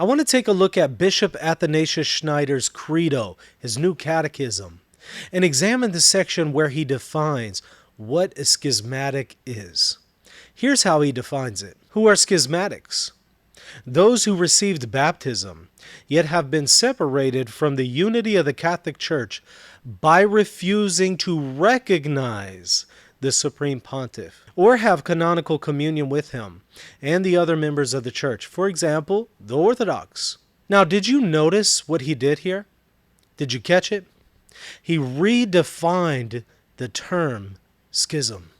I want to take a look at Bishop Athanasius Schneider's Credo, his new catechism, and examine the section where he defines what a schismatic is. Here's how he defines it. Who are schismatics? Those who received baptism, yet have been separated from the unity of the Catholic Church by refusing to recognize the Supreme Pontiff, or have canonical communion with him and the other members of the Church, for example, the Orthodox. Now, did you notice what he did here? Did you catch it? He redefined the term schism.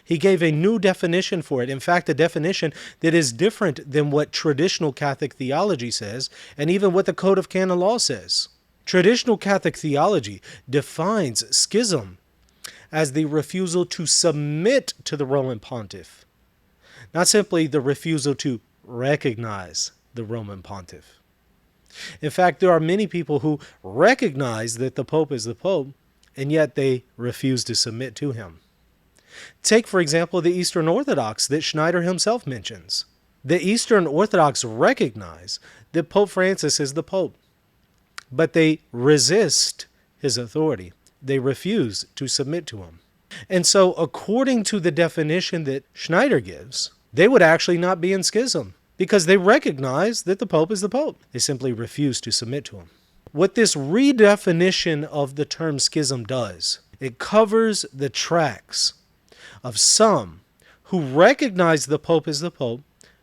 He gave a new definition for it. In fact, a definition that is different than what traditional Catholic theology says, and even what the Code of Canon Law says. Traditional Catholic theology defines schism as the refusal to submit to the Roman Pontiff, not simply the refusal to recognize the Roman Pontiff. In fact, there are many people who recognize that the Pope is the Pope, and yet they refuse to submit to him. Take, for example, the Eastern Orthodox that Schneider himself mentions. The Eastern Orthodox recognize that Pope Francis is the Pope, but they resist his authority. They refuse to submit to him. And so, according to the definition that Schneider gives, they would actually not be in schism because they recognize that the Pope is the Pope. They simply refuse to submit to him. What this redefinition of the term schism does, it covers the tracks of some who recognize the Pope as the Pope,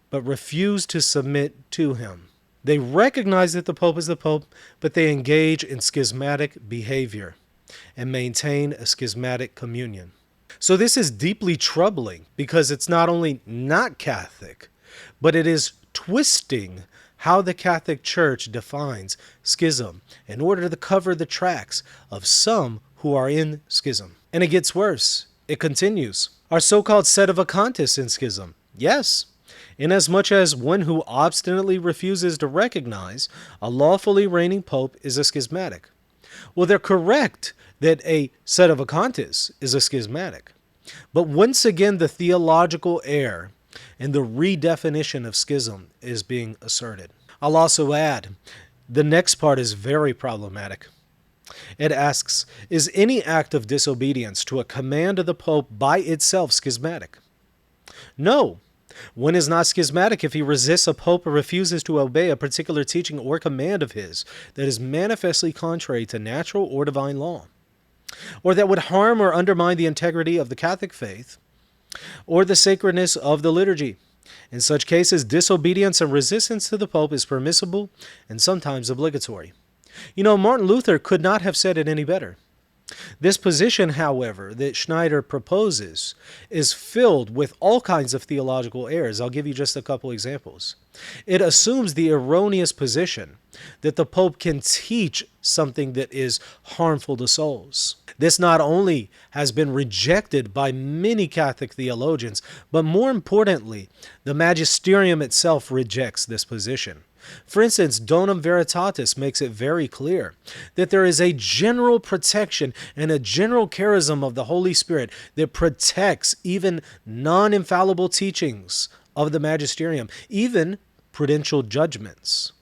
but refuse to submit to him. They recognize that the Pope is the Pope, but they engage in schismatic behavior and maintain a schismatic communion. So this is deeply troubling because it's not only not Catholic, but it is twisting how the Catholic Church defines schism in order to cover the tracks of some who are in schism. And it gets worse. It continues. Are so-called sedevacantists in schism? Yes, inasmuch as one who obstinately refuses to recognize a lawfully reigning pope is a schismatic. Well, they're correct that a sedevacantist is a schismatic. But once again, the theological error and the redefinition of schism is being asserted. I'll also add, the next part is very problematic. It asks, is any act of disobedience to a command of the Pope by itself schismatic? No. One is not schismatic if he resists a pope or refuses to obey a particular teaching or command of his that is manifestly contrary to natural or divine law, or that would harm or undermine the integrity of the Catholic faith or the sacredness of the liturgy. In such cases, disobedience and resistance to the Pope is permissible and sometimes obligatory. You know, Martin Luther could not have said it any better. This position, however, that Schneider proposes is filled with all kinds of theological errors. I'll give you just a couple examples. It assumes the erroneous position that the Pope can teach something that is harmful to souls. This not only has been rejected by many Catholic theologians, but more importantly, the Magisterium itself rejects this position. For instance, Donum Veritatis makes it very clear that there is a general protection and a general charism of the Holy Spirit that protects even non-infallible teachings of the Magisterium, even prudential judgments,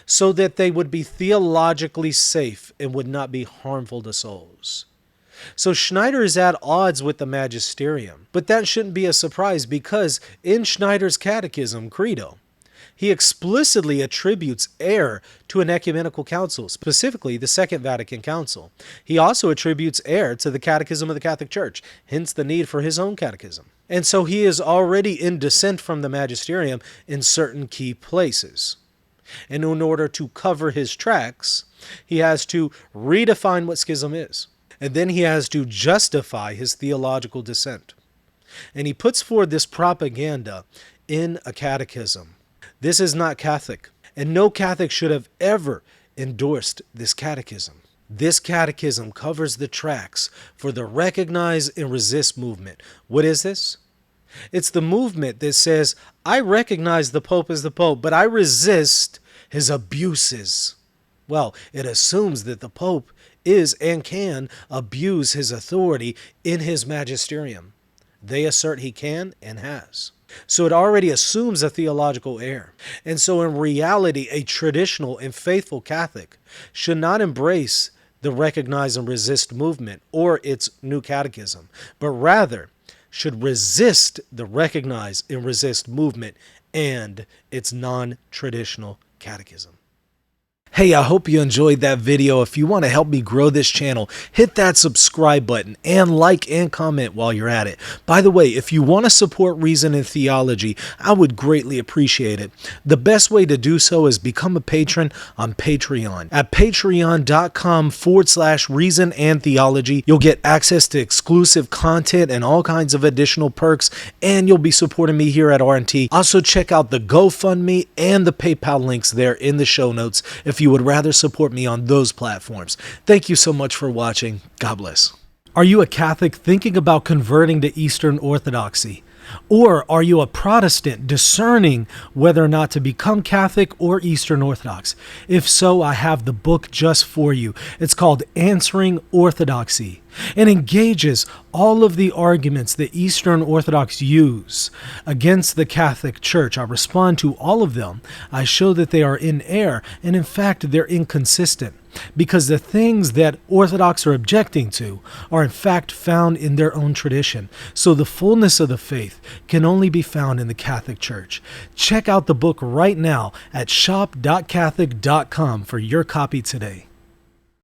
so that they would be theologically safe and would not be harmful to souls. So Schneider is at odds with the Magisterium, but that shouldn't be a surprise because in Schneider's catechism, Credo, he explicitly attributes error to an ecumenical council, specifically the Second Vatican Council. He also attributes error to the Catechism of the Catholic Church, hence the need for his own catechism. And so he is already in dissent from the Magisterium in certain key places. And in order to cover his tracks, he has to redefine what schism is. And then he has to justify his theological dissent. And he puts forward this propaganda in a catechism. This is not Catholic, and no Catholic should have ever endorsed this catechism. This catechism covers the tracks for the recognize and resist movement. What is this? It's the movement that says, I recognize the Pope as the Pope, but I resist his abuses. Well, it assumes that the Pope is and can abuse his authority in his magisterium. They assert he can and has. So it already assumes a theological error. And so in reality, a traditional and faithful Catholic should not embrace the recognize and resist movement or its new catechism, but rather should resist the recognize and resist movement and its non-traditional catechism. Hey, I hope you enjoyed that video. If you want to help me grow this channel, hit that subscribe button and like and comment while you're at it. By the way, if you want to support Reason and Theology, I would greatly appreciate it. The best way to do so is become a patron on Patreon. At patreon.com/Reason and Theology, you'll get access to exclusive content and all kinds of additional perks, and you'll be supporting me here at R&T. Also, check out the GoFundMe and the PayPal links there in the show notes if you would rather support me on those platforms. Thank you so much for watching. God bless. Are you a Catholic thinking about converting to Eastern Orthodoxy? Or are you a Protestant discerning whether or not to become Catholic or Eastern Orthodox? If so, I have the book just for you. It's called Answering Orthodoxy, and engages all of the arguments that Eastern Orthodox use against the Catholic Church. I respond to all of them. I show that they are in error, and in fact, they're inconsistent, because the things that Orthodox are objecting to are in fact found in their own tradition. So the fullness of the faith can only be found in the Catholic Church. Check out the book right now at shop.catholic.com for your copy today.